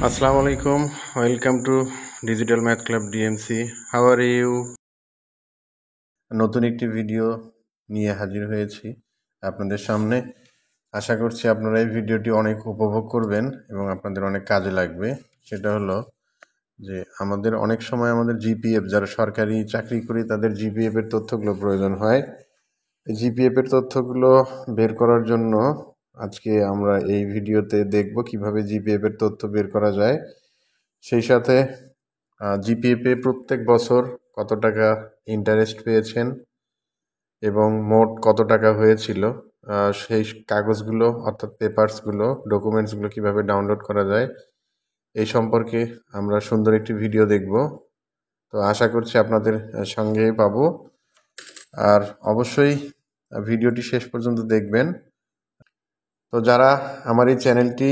Assalamu alaikum. Welcome to Digital Math Club DMC. How are you? নতুন একটি video নিয়ে হাজির হয়েছি আপনাদের সামনে। আশা করছি আপনারা এই ভিডিওটি অনেক উপভোগ করবেন এবং আপনাদের অনেক কাজে লাগবে। সেটা হলো যে আমাদের অনেক সময় আমাদের জিপিএফ, যারা সরকারি চাকরি করি তাদের জিপিএফ এর তথ্যগুলো প্রয়োজন হয়। জিপিএফ এর তথ্যগুলো বের করার জন্য আজকে আমরা এই ভিডিওতে দেখব কিভাবে জিপিএফ এর তথ্য বের করা যায়। সেই সাথে জিপিএফে প্রত্যেক বছর কত টাকা ইন্টারেস্ট পেয়েছেন এবং মোট কত টাকা হয়েছিল, সেই কাগজগুলো অর্থাৎ পেপারসগুলো, ডকুমেন্টসগুলো কিভাবে ডাউনলোড করা যায় এই সম্পর্কে আমরা সুন্দর একটি ভিডিও দেখব। তো আশা করছি আপনাদের সঙ্গে পাবো, আর অবশ্যই ভিডিওটি শেষ পর্যন্ত দেখবেন। তো যারা আমার এই চ্যানেলটি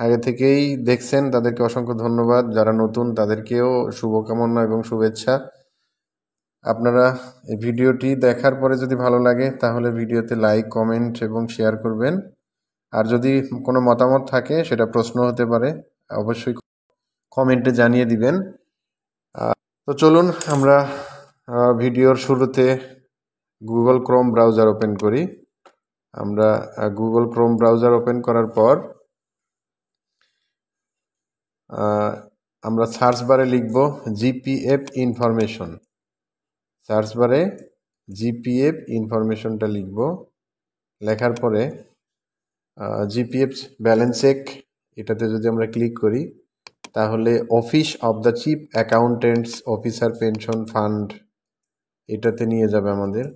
আগে থেকেই দেখছেন তাদেরকে অসংখ্য ধন্যবাদ, যারা নতুন তাদেরকেও শুভকামনা এবং শুভেচ্ছা। আপনারা এই ভিডিওটি দেখার পরে যদি ভালো লাগে তাহলে ভিডিওতে লাইক, কমেন্ট এবং শেয়ার করবেন। আর যদি কোনো মতামত থাকে, সেটা প্রশ্ন হতে পারে, অবশ্যই কমেন্টে জানিয়ে দিবেন। তো চলুন আমরা ভিডিওর শুরুতে গুগল ক্রোম ব্রাউজার ওপেন করি। আমরা গুগল ক্রোম ব্রাউজার ওপেন করার পর আমরা সার্চ বারে লিখব জিপিএফ ইনফরমেশন। সার্চ বারে জিপিএফ ইনফরমেশনটা লিখব। লেখার পরে জিপিএফ ব্যালেন্স চেক, এটাতে যদি আমরা ক্লিক করি তাহলে office of the chief accountants officer pension fund এটাতে নিয়ে যাবে আমাদের।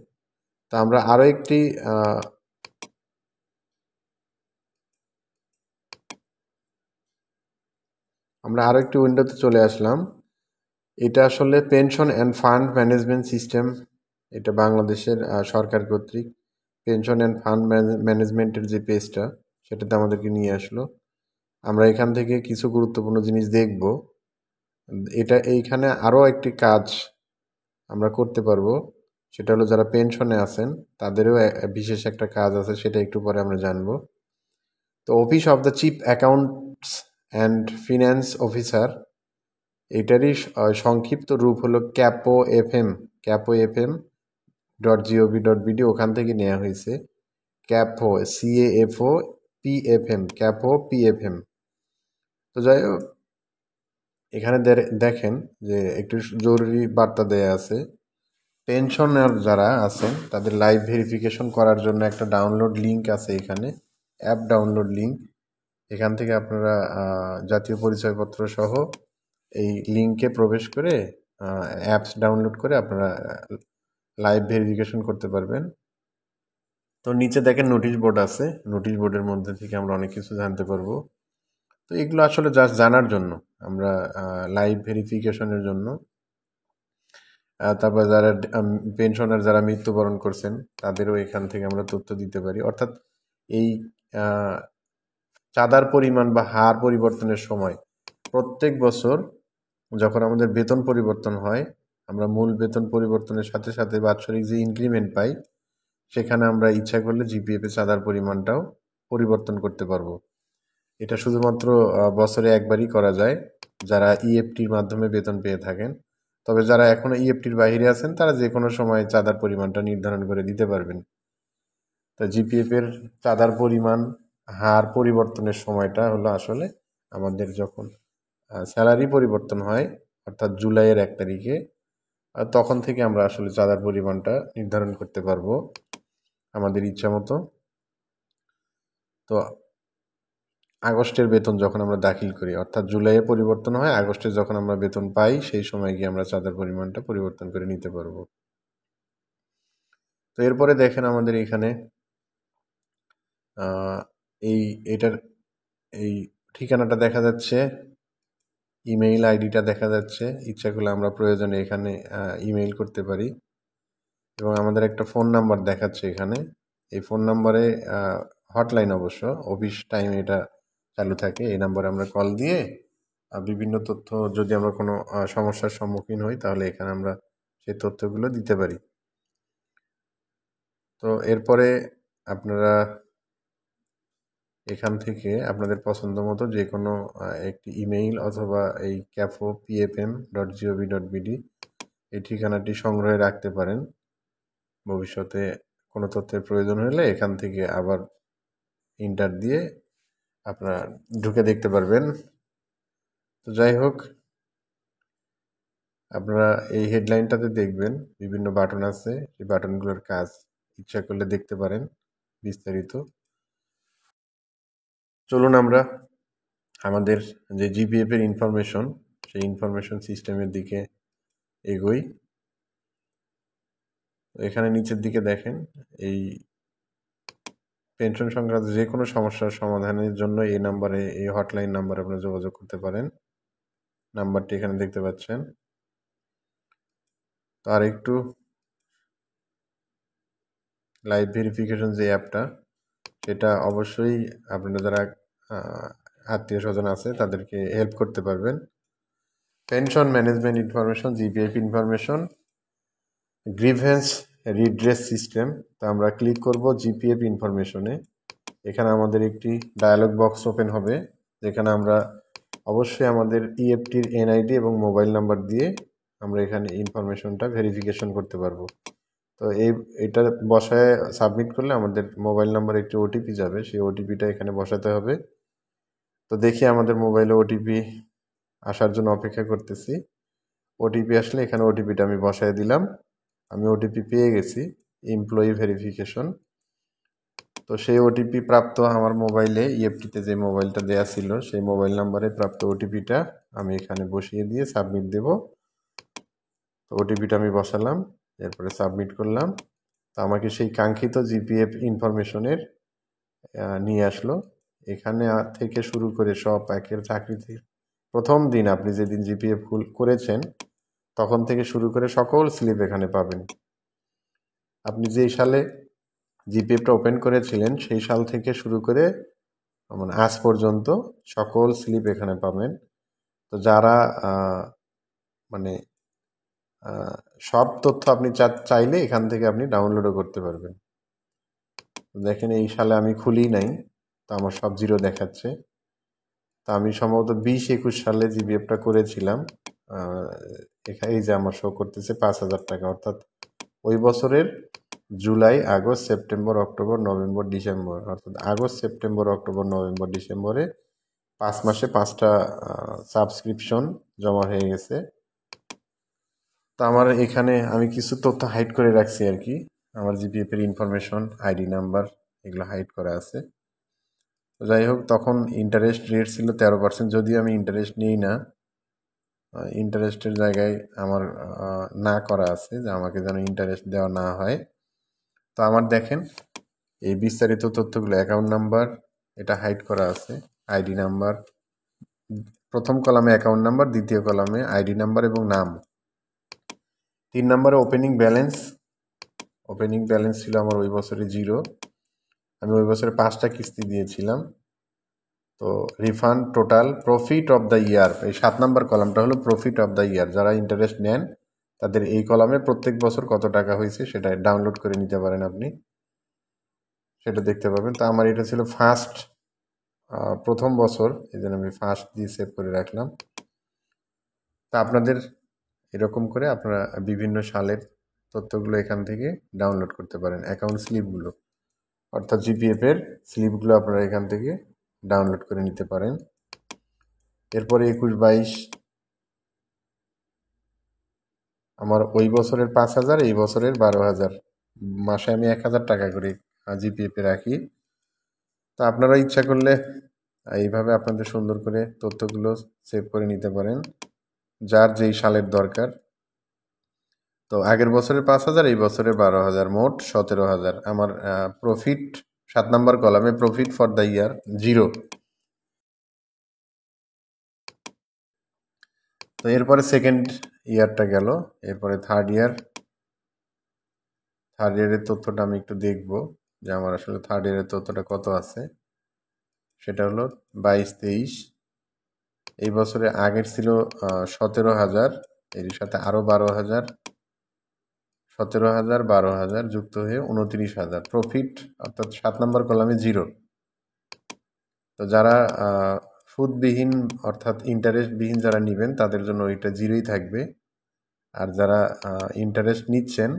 তা আমরা আরও একটি উইন্ডোতে চলে আসলাম। এটা আসলে pension and fund management system, এটা বাংলাদেশের সরকার কর্তৃক পেনশন অ্যান্ড ফান্ড ম্যানেজমেন্টের যে পেজটা, সেটাতে আমাদেরকে নিয়ে আসলো। আমরা এখান থেকে কিছু গুরুত্বপূর্ণ জিনিস দেখব। এইখানে আরও একটি কাজ আমরা করতে পারবো, সেটা হলো যারা পেনশনে আছেন তাদেরও বিশেষ একটা কাজ আছে, সেটা একটু পরে আমরা জানবো। তো office of the chief accounts and finance officer, এটারই সংক্ষিপ্ত রূপ হলো capo.fm.gov.bd, ওখান থেকে নেওয়া হয়েছে। Capo, CAFO PFM। তো যাই হোক, এখানে দেখেন যে একটু জরুরি বার্তা দেয়া আছে। পেনশনার যারা আছেন তাদের লাইভ ভেরিফিকেশন করার জন্য একটা ডাউনলোড লিঙ্ক আছে এখানে, অ্যাপ ডাউনলোড লিঙ্ক। এখান থেকে আপনারা জাতীয় পরিচয়পত্র সহ এই লিঙ্কে প্রবেশ করে অ্যাপস ডাউনলোড করে আপনারা লাইভ ভেরিফিকেশন করতে পারবেন। তো নিচে দেখেন নোটিশ বোর্ড আছে, নোটিশ বোর্ডের মধ্যে থেকে আমরা অনেক কিছু জানতে পারবো। তো এগুলো আসলে জাস্ট জানার জন্য, আমরা লাইভ ভেরিফিকেশনের জন্য। তারপর যারা পেনশনার যারা মৃত্যুবরণ করছেন তাদেরও এখান থেকে আমরা তথ্য দিতে পারি। অর্থাৎ এই চাঁদার পরিমাণ বা হার পরিবর্তনের সময় প্রত্যেক বছর যখন আমাদের বেতন পরিবর্তন হয়, আমরা মূল বেতন পরিবর্তনের সাথে সাথে বাৎসরিক যে ইনক্রিমেন্ট পাই, সেখানে আমরা ইচ্ছা করলে জিপিএফ এ চাঁদার পরিমাণটাও পরিবর্তন করতে পারবো। এটা শুধুমাত্র বছরে একবারই করা যায় যারা ইএফটির মাধ্যমে বেতন পেয়ে থাকেন। তবে যারা এখনো ইএফটির বাইরে আছেন তারা যে কোনো সময় চাঁদার পরিমাণটা নির্ধারণ করে দিতে পারবেন। তো জিপিএফ এর চাঁদার পরিমাণ, হার পরিবর্তনের সময়টা হলো আসলে আমাদের যখন স্যালারি পরিবর্তন হয়, অর্থাৎ জুলাইয়ের 1 তারিখে, তখন থেকে আমরা আসলে চাঁদার পরিমাণটা নির্ধারণ করতে পারবো আমাদের ইচ্ছা মতো। তো আগস্টের বেতন যখন আমরা দাখিল করি, অর্থাৎ জুলাইয়ে পরিবর্তন হয়, আগস্টে যখন আমরা বেতন পাই সেই সময় গিয়ে আমরা চাঁদার পরিমাণটা পরিবর্তন করে নিতে পারবো। তো এরপরে দেখেন আমাদের এখানে এটার এই ঠিকানাটা দেখা যাচ্ছে, ইমেইল আইডিটা দেখা যাচ্ছে। ইচ্ছা করলে আমরা প্রয়োজনে এখানে ইমেইল করতে পারি। এবং আমাদের একটা ফোন নাম্বার দেখাচ্ছে এখানে। এই ফোন নাম্বারে হটলাইন, অবশ্য অফিস টাইমে এটা চালু থাকে। এই নাম্বারে আমরা কল দিয়ে বিভিন্ন তথ্য, যদি আমরা কোনো সমস্যার সম্মুখীন হই তাহলে এখানে আমরা সেই তথ্যগুলো দিতে পারি। তো এরপরে আপনারা এখান থেকে আপনাদের পছন্দ মতো যে কোনো একটি ইমেইল অথবা এই cafo.pfm.gov.bd এই ঠিকানাটি সংগ্রহে রাখতে পারেন। ভবিষ্যতে কোনো তথ্যের প্রয়োজন হলে এখান থেকে আবার ইন্টার দিয়ে আপনারা ঢুকে দেখতে পারবেন। তো যাই হোক, আপনারা এই হেডলাইনটাতে দেখবেন বিভিন্ন বাটন আছে, সেই বাটনগুলোর কাজ ইচ্ছা করলে দেখতে পারেন বিস্তারিত। চলুন আমরা আমাদের যে জিপিএফ এর ইনফরমেশন, সেই ইনফরমেশন সিস্টেমের দিকে এগোই। এখানে নিচের দিকে দেখেন, এই পেনশন সংক্রান্ত যে কোনো সমস্যার সমাধানের জন্য এই নাম্বারে, এই হটলাইন নাম্বারে আপনারা যোগাযোগ করতে পারেন। নাম্বারটি এখানে দেখতে পাচ্ছেন। তো আর একটু লাইভ ভেরিফিকেশন যে অ্যাপটা, সেটা অবশ্যই আপনারা যারা আত্মীয় স্বজন আছে তাদেরকে হেল্প করতে পারবেন। Pension management information, GPF information, grievance redress system. তো আমরা ক্লিক করব জিপিএফ ইনফরমেশনে। এখানে আমাদের একটি ডায়ালগ বক্স ওপেন হবে, যেখানে আমরা অবশ্যই আমাদের ইএফটির এনআইডি এবং মোবাইল নাম্বার দিয়ে আমরা এখানে ইনফরমেশনটা ভেরিফিকেশন করতে পারবো। তো এটা বসায় সাবমিট করলে আমাদের মোবাইল নাম্বার একটি ওটিপি যাবে, সেই ওটিপিটা এখানে বসাতে হবে। তো দেখি আমাদের মোবাইলে ওটিপি আসার জন্য অপেক্ষা করতেছি। ওটিপি আসলে এখানে ওটিপিটা আমি বসায় দিলাম। আমি ওটিপি পেয়ে গেছি, এমপ্লয়ি ভেরিফিকেশন। তো সেই ওটিপি প্রাপ্ত আমার মোবাইলে, ইএফটিতে যে মোবাইলটা দেয়া ছিল সেই মোবাইল নাম্বারে প্রাপ্ত ওটিপিটা আমি এখানে বসিয়ে দিয়ে সাবমিট দেব। তো ওটিপিটা আমি বসালাম, এরপরে সাবমিট করলাম। তো আমাকে সেই কাঙ্ক্ষিত জিপিএফ ইনফরমেশনের নিয়ে আসলো। এখানে থেকে শুরু করে সব একের চাকরিতে প্রথম দিন আপনি যেদিন জিপিএফ করেছেন তখন থেকে শুরু করে সকল স্লিপ এখানে পাবেন। আপনি যেই সালে জিপিএফটা ওপেন করেছিলেন সেই সাল থেকে শুরু করে মানে আজ পর্যন্ত সকল স্লিপ এখানে পাবেন। তো যারা মানে সব তথ্য আপনি চাইলে এখান থেকে আপনি ডাউনলোডও করতে পারবেন। দেখেন এই সালে আমি খুলি নাই, তো আমার সব জিরো দেখাচ্ছে। তা আমি সম্ভবত 20-21 সালে জিপিএফটা করেছিলাম। এই যে আমার শো করতেছে 5,000 টাকা, অর্থাৎ ওই বছরের July, August, September, October, November, December, অর্থাৎ আগস্ট, সেপ্টেম্বর, অক্টোবর, নভেম্বর, ডিসেম্বরে 5 মাসে 5টা সাবস্ক্রিপশন জমা হয়ে গেছে। তো আমার এখানে আমি কিছু তথ্য হাইড করে রাখছি আর কি। আমার জিপিএফ এর ইনফরমেশন, আইডি নাম্বার এগুলো হাইড করা আছে। তো যাই হোক, তখন ইন্টারেস্ট রেট ছিল 13%, যদিও আমি ইন্টারেস্ট নিই না। ইন্টারেস্টের জায়গায় আমার না করা আছে যে আমাকে যেন ইন্টারেস্ট দেওয়া না হয়। তো আমার দেখেন এই বিস্তারিত তথ্যগুলো, অ্যাকাউন্ট নাম্বার এটা হাইড করা আছে, আইডি নাম্বার, প্রথম কলামে অ্যাকাউন্ট নাম্বার, দ্বিতীয় কলামে আইডি নাম্বার এবং নাম। 3 নম্বরে ওপেনিং ব্যালেন্স। ওপেনিং ব্যালেন্স ছিল আমার ওই বছরে 0। আমি ওই বছরে 5টা কিস্তি দিয়েছিলাম। তো refund total profit of the year, এই 7 নম্বর কলামটা হলো প্রফিট অফ দ্য ইয়ার। যারা ইন্টারেস্ট নেন তাদের এই কলামে প্রত্যেক বছর কত টাকা হয়েছে সেটা ডাউনলোড করে নিতে পারেন, আপনি সেটা দেখতে পাবেন। তো আমার এটা ছিল প্রথম বছর, এই জন্য আমি ফার্স্ট দিয়ে সেভ করে রাখলাম। তা আপনাদের এরকম করে আপনারা বিভিন্ন সালের তথ্যগুলো এখান থেকে ডাউনলোড করতে পারেন। অ্যাকাউন্ট স্লিপগুলো অর্থাৎ জিপিএফ এর স্লিপগুলো আপনারা এখান থেকে ডাউনলোড করে নিতে পারেন। এরপরে 21-22 আমার ওই বছরের 5,000, এই বছরের 12,000, মাসে আমি 1,000 টাকা করে জিপিএফ এ রাখি। তো আপনারা ইচ্ছা করলে এইভাবে আপনাদের সুন্দর করে তথ্যগুলো সেভ করে নিতে পারেন, যার যেই সালের দরকার। তো আগের বছরের 5,000, এই বছরের 12,000, মোট 17,000। আমার প্রফিট 7 নম্বর কলামে প্রফিট ফর দ্য ইয়ার 0। তো এরপরে সেকেন্ড ইয়ারটা গেল, এরপরে থার্ড ইয়ারের তথ্যটা আমি একটু দেখব যে আমার আসলে থার্ড ইয়ারের তথ্যটা কত আছে। সেটা হলো 22-23। এই বছরে আগের ছিল 17,000, এর সাথে আরও 12,000, 17,000, 12,000 যুক্ত হয়ে 29,000 প্রফিট, অর্থাৎ 7 নম্বর কলামে 0। তো যারা সুদবিহীন অর্থাৎ ইন্টারেস্টবিহীন যারা নেবেন তাদের জন্য ওইটা জিরোই থাকবে। আর যারা ইন্টারেস্ট নিচ্ছেন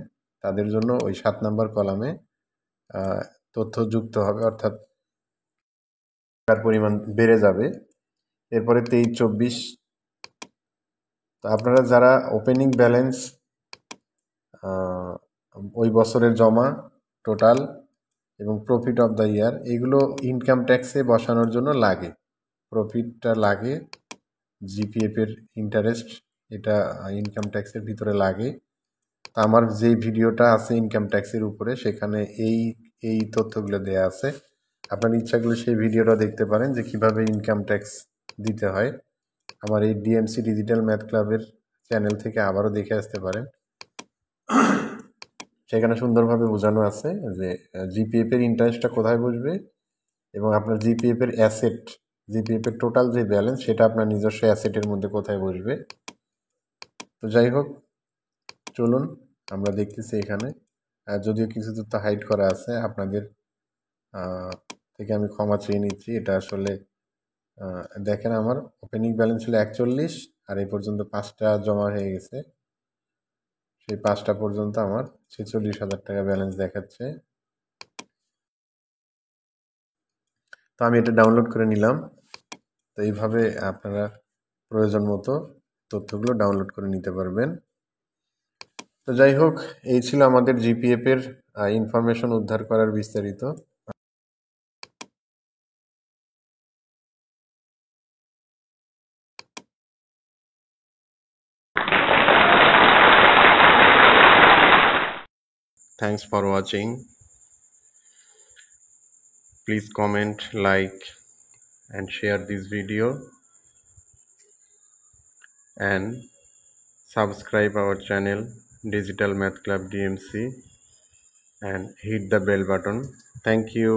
তাদের জন্য ওই 7 নাম্বার কলামে তথ্য যুক্ত হবে, অর্থাৎ টাকার পরিমাণ বেড়ে যাবে। এরপরে 23-24, তো আপনারা যারা ওপেনিং ব্যালেন্স ওই বছরের জমা টোটাল এবং প্রফিট অফ দ্য ইয়ার এগুলো ইনকাম ট্যাক্সে বসানোর জন্য লাগে, প্রফিটটা লাগে, জিপিএফের ইন্টারেস্ট এটা ইনকাম ট্যাক্সের ভিতরে লাগে। তা আমার যেই ভিডিওটা আছে ইনকাম ট্যাক্সের উপরে সেখানে এই তথ্যগুলো দেয়া আছে। আপনার ইচ্ছা করলে সেই ভিডিওটা দেখতে পারেন যে কিভাবে ইনকাম ট্যাক্স দিতে হয়। আমার এই ডিএমসি ডিজিটাল ম্যাথ ক্লাবের চ্যানেল থেকে আবারও দেখে আসতে পারেন, সেখানে সুন্দরভাবে বোঝানো আছে যে জিপিএফ এর ইন্টারেস্টটা কোথায় বসবে এবং আপনার জিপিএফ এর অ্যাসেট, জিপিএফ এর টোটাল যে ব্যালেন্স সেটা আপনার নিজস্ব অ্যাসেটের মধ্যে কোথায় বসবে। তো যাই হোক, চলুন আমরা দেখতেছি এখানে। যদিও কিছু তথ্য হাইড করা আছে, আপনাদের থেকে আমি ক্ষমা চেয়ে নিচ্ছি। এটা আসলে দেখেন আমার ওপেনিং ব্যালেন্স ছিল 41, আর এই পর্যন্ত 5টা জমা হয়ে গেছে। সেই 5টা পর্যন্ত আমার 46,000 টাকা ব্যালেন্স দেখাচ্ছে। তো আমি এটা ডাউনলোড করে নিলাম। তো এইভাবে আপনারা প্রয়োজন মতো তথ্যগুলো ডাউনলোড করে নিতে পারবেন। তো যাই হোক, এই ছিল আমাদের জিপিএফ এর ইনফরমেশন উদ্ধার করার বিস্তারিত। Thanks for watching. Please comment, like and share this video and subscribe our channel Digital Math Club DMC and hit the bell button. Thank you.